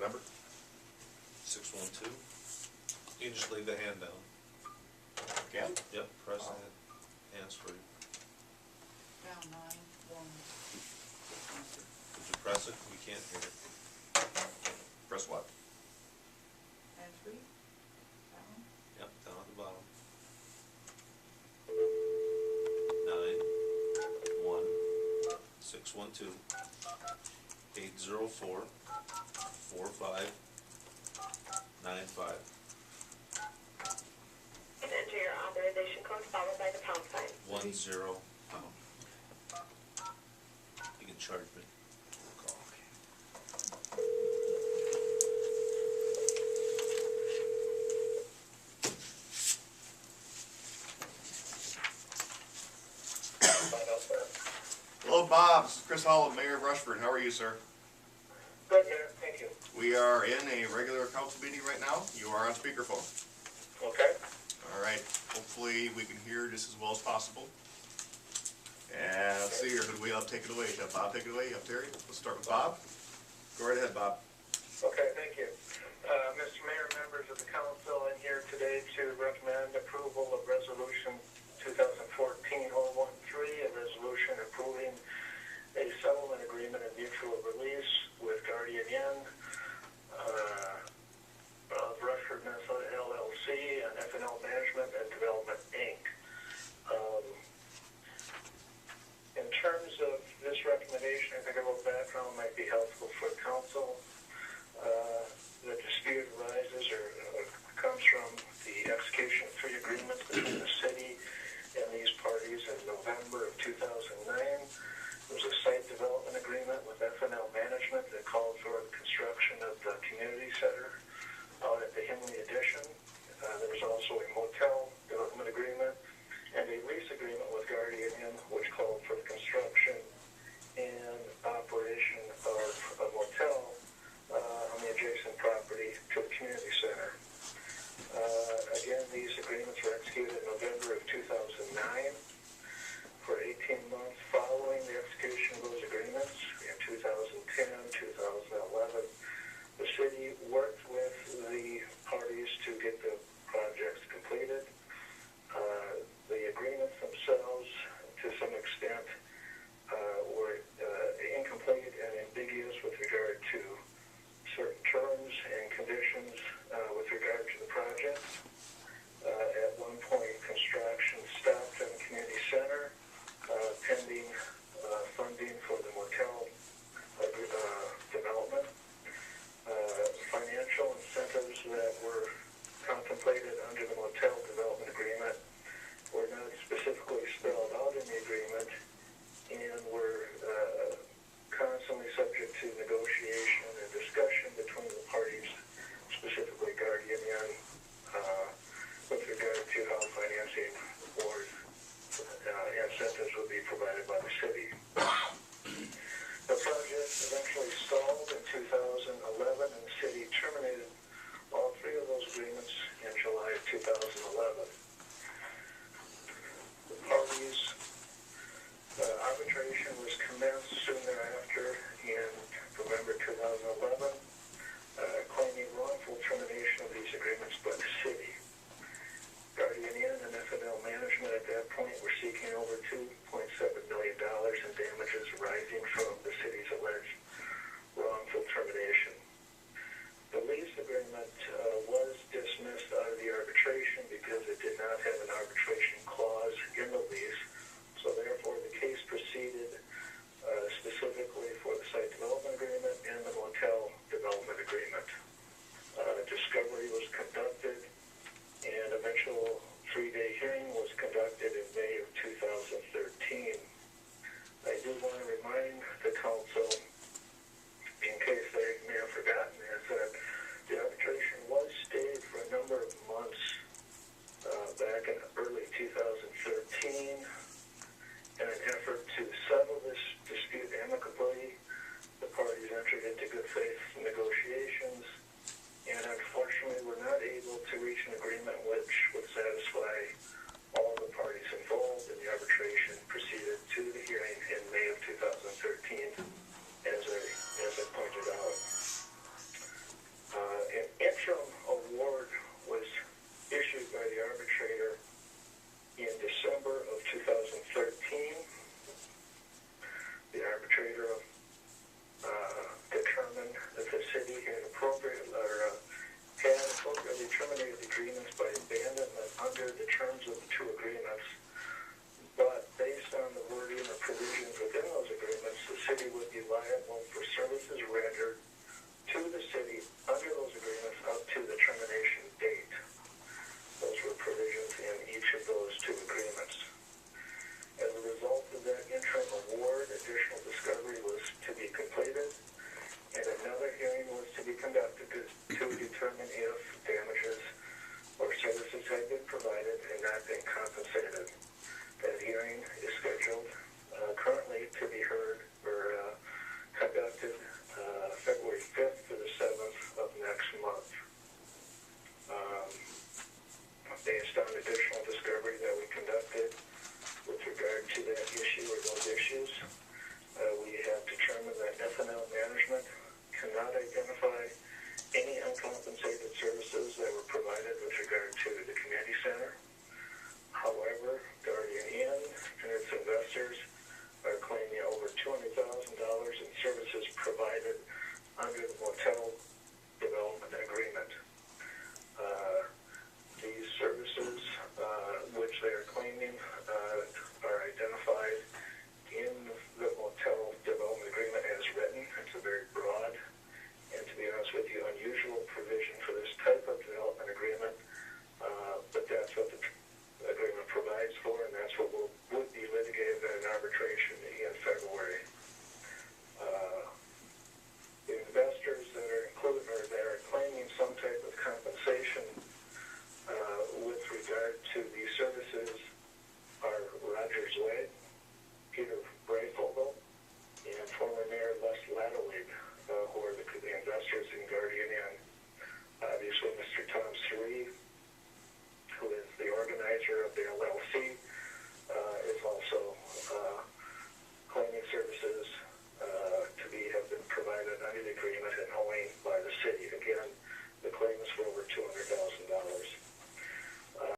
number? 612. You can just leave the hand down. Again? Yep, press Oh. that. Hands free. Down 9, 1. Did you press it? We can't hear it. Press what? And 3. That one. Yep, down at the bottom. 9 1 612 804 45 95. And enter your authorization code followed by the pound sign. 10 pound. You can charge me. Call. Hello, Bob. This is Chris Hall, Mayor of Rushford. How are you, sir? Good, Mayor, thank you. We are in a regular council meeting right now. You are on speakerphone. Okay. All right. Hopefully we can hear just as well as possible. And let's see here. Who do we have? Take it away. You have Bob take it away. You have Terry. Let's start with Bob. Go right ahead, Bob. Okay, thank you. Mr. Mayor, members of the council, I'm here today to recommend approval of Resolution 2014-013, a resolution approving a settlement agreement and mutual release with Guardian Jan of Rushford, Minnesota LLC and F&L Management and Development, Inc. In terms of this recommendation, I think a little background might be helpful for council. The dispute arises or comes from the execution of 3 agreements between the city and these parties in November of 2009. There was a site development agreement with F&L Management that called for the construction of the community center out at the Himley Addition. There was also a motel development agreement and a lease agreement with Guardian Inn, which called for the construction and operation of a motel on the adjacent property to the community center. Again, these agreements were executed in November of 2009. For 18 months following the execution of those agreements, in 2010, 2011, the city worked with the parties to get the projects completed. The agreements themselves, to some extent, were incomplete and ambiguous with regard to certain terms and conditions with regard to the project. At one point, construction stopped on the community center, pending funding for the motel development. Financial incentives that were contemplated under the motel development agreement were not specifically spelled out in the agreement and were constantly subject to negotiation and discussion between the parties, specifically Guardian Inn, with regard to how financing or incentives would be provided by the city. The project eventually stalled in 2011, and the city terminated all 3 of those agreements in July of 2011. The parties' arbitration was commenced soon thereafter in November 2011, claiming wrongful termination of these agreements by the city. Guardian Inn and F&L Management at that point were seeking over $2.7 million in damages arising from the city's alleged wrongful termination. The lease agreement was dismissed out of the arbitration because it did not have an arbitration clause in the lease, so therefore the case proceeded specifically for the site development agreement and the motel development agreement. Discovery was conducted, and eventual 3-day hearing was conducted in May of 2013. I do want to remind the council, in case they may have forgotten, is that the arbitration was stayed for a number of months back in early 2013 in an effort to settle this dispute amicably. The parties entered into good faith negotiations, and unfortunately were not able to reach an agreement which would satisfy all the parties involved, and the arbitration proceeded to the hearing in May of 2013, as I pointed out. rendered to the city under those agreements up to the termination date. Those were provisions in each of those two agreements. As a result of that interim award, additional discovery was to be completed, and another hearing was to be conducted to determine if damages or services had been provided and not been compensated. That hearing is scheduled currently to be heard or conducted February 5th to the 7th of next month. Based on additional discovery that we conducted with regard to that issue or those issues, we have determined that F&L management cannot identify any uncompensated services that were provided with regard to the community center. However, Guardian Inn and its investors are claiming over $200,000 in services provided under the motel development agreement. These services, which they are claiming, are identified in the motel development agreement as written. It's a very broad and, to be honest with you, unusual provision for this type of development agreement, but that's what the agreement provides for, and that's what would be litigated in arbitration in February. The investors that are included or that are claiming some type of compensation with regard to these services are Rogers Wade, Peter